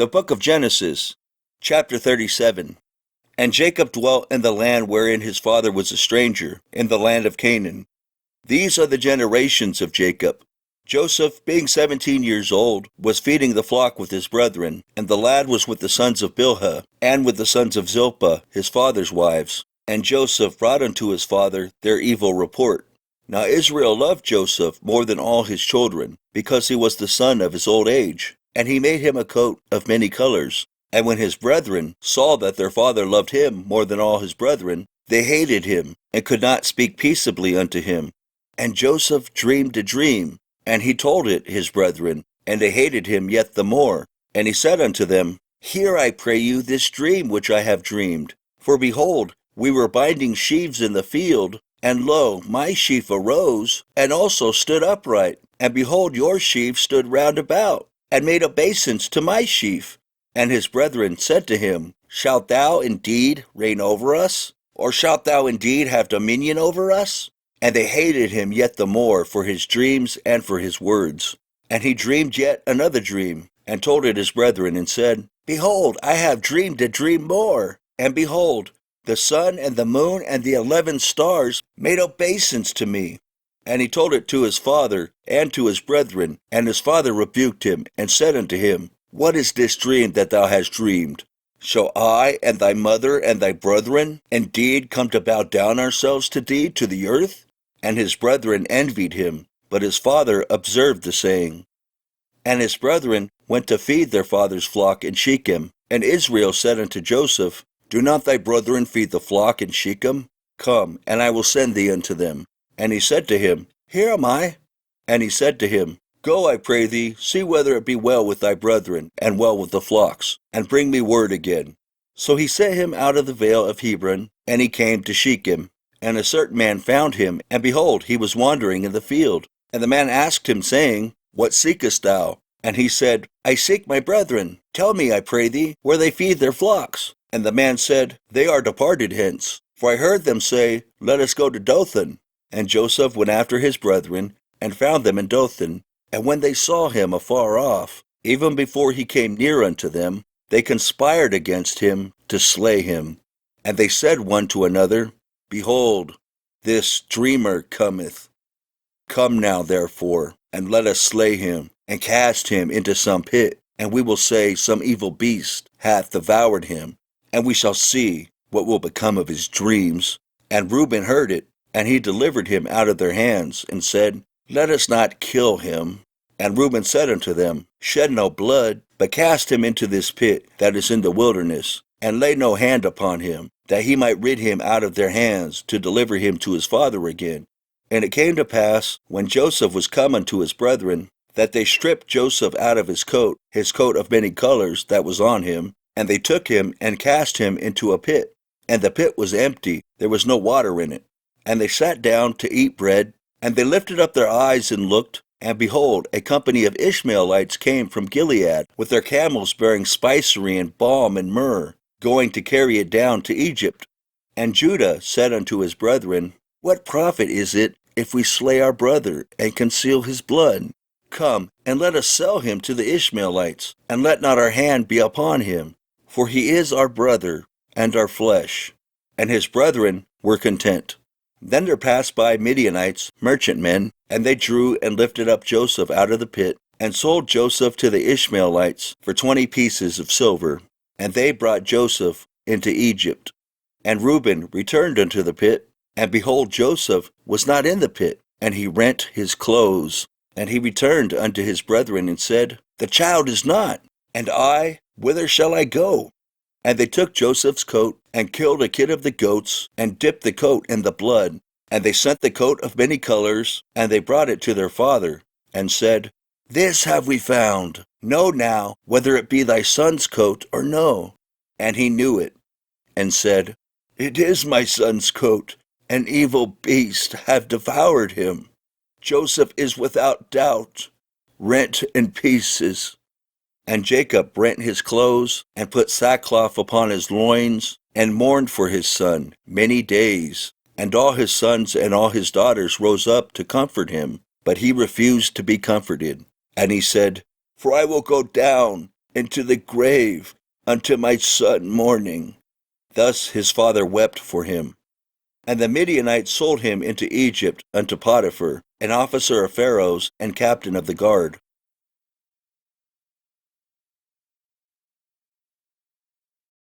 The book of Genesis, chapter 37. And Jacob dwelt in the land wherein his father was a stranger, in the land of Canaan. These are the generations of Jacob. Joseph, being 17 years old, was feeding the flock with his brethren, and the lad was with the sons of Bilhah, and with the sons of Zilpah, his father's wives. And Joseph brought unto his father their evil report. Now Israel loved Joseph more than all his children, because he was the son of his old age. And he made him a coat of many colors. And when his brethren saw that their father loved him more than all his brethren, they hated him, and could not speak peaceably unto him. And Joseph dreamed a dream, and he told it his brethren, and they hated him yet the more. And he said unto them, Hear, I pray you, this dream which I have dreamed. For behold, we were binding sheaves in the field, and lo, my sheaf arose, and also stood upright. And behold, your sheaf stood round about, and made obeisance to my sheaf. And his brethren said to him, Shalt thou indeed reign over us? Or shalt thou indeed have dominion over us? And they hated him yet the more for his dreams and for his words. And he dreamed yet another dream, and told it his brethren, and said, Behold, I have dreamed a dream more. And behold, the sun and the moon and the 11 stars made obeisance to me. And he told it to his father and to his brethren, and his father rebuked him, and said unto him, What is this dream that thou hast dreamed? Shall I and thy mother and thy brethren indeed come to bow down ourselves to thee to the earth? And his brethren envied him, but his father observed the saying. And his brethren went to feed their father's flock in Shechem. And Israel said unto Joseph, Do not thy brethren feed the flock in Shechem? Come, and I will send thee unto them. And he said to him, Here am I. And he said to him, Go, I pray thee, see whether it be well with thy brethren, and well with the flocks, and bring me word again. So he sent him out of the vale of Hebron, and he came to Shechem. And a certain man found him, and behold, he was wandering in the field. And the man asked him, saying, What seekest thou? And he said, I seek my brethren. Tell me, I pray thee, where they feed their flocks. And the man said, They are departed hence. For I heard them say, Let us go to Dothan. And Joseph went after his brethren, and found them in Dothan. And when they saw him afar off, even before he came near unto them, they conspired against him to slay him. And they said one to another, Behold, this dreamer cometh. Come now, therefore, and let us slay him, and cast him into some pit, and we will say some evil beast hath devoured him, and we shall see what will become of his dreams. And Reuben heard it, and he delivered him out of their hands, and said, Let us not kill him. And Reuben said unto them, Shed no blood, but cast him into this pit that is in the wilderness, and lay no hand upon him, that he might rid him out of their hands, to deliver him to his father again. And it came to pass, when Joseph was come unto his brethren, that they stripped Joseph out of his coat of many colors that was on him, and they took him and cast him into a pit. And the pit was empty, there was no water in it. And they sat down to eat bread, and they lifted up their eyes and looked, and behold, a company of Ishmeelites came from Gilead, with their camels bearing spicery and balm and myrrh, going to carry it down to Egypt. And Judah said unto his brethren, What profit is it if we slay our brother and conceal his blood? Come, and let us sell him to the Ishmeelites, and let not our hand be upon him, for he is our brother and our flesh. And his brethren were content. Then there passed by Midianites, merchantmen, and they drew and lifted up Joseph out of the pit, and sold Joseph to the Ishmeelites for 20 pieces of silver. And they brought Joseph into Egypt. And Reuben returned unto the pit, and behold, Joseph was not in the pit, and he rent his clothes. And he returned unto his brethren, and said, The child is not, and I, whither shall I go? And they took Joseph's coat, and killed a kid of the goats, and dipped the coat in the blood. And they sent the coat of many colors, and they brought it to their father, and said, This have we found. Know now whether it be thy son's coat or no. And he knew it, and said, It is my son's coat. An evil beast hath devoured him. Joseph is without doubt rent in pieces. And Jacob rent his clothes, and put sackcloth upon his loins, and mourned for his son many days. And all his sons and all his daughters rose up to comfort him, but he refused to be comforted. And he said, For I will go down into the grave unto my son mourning. Thus his father wept for him. And the Midianites sold him into Egypt unto Potiphar, an officer of Pharaoh's and captain of the guard.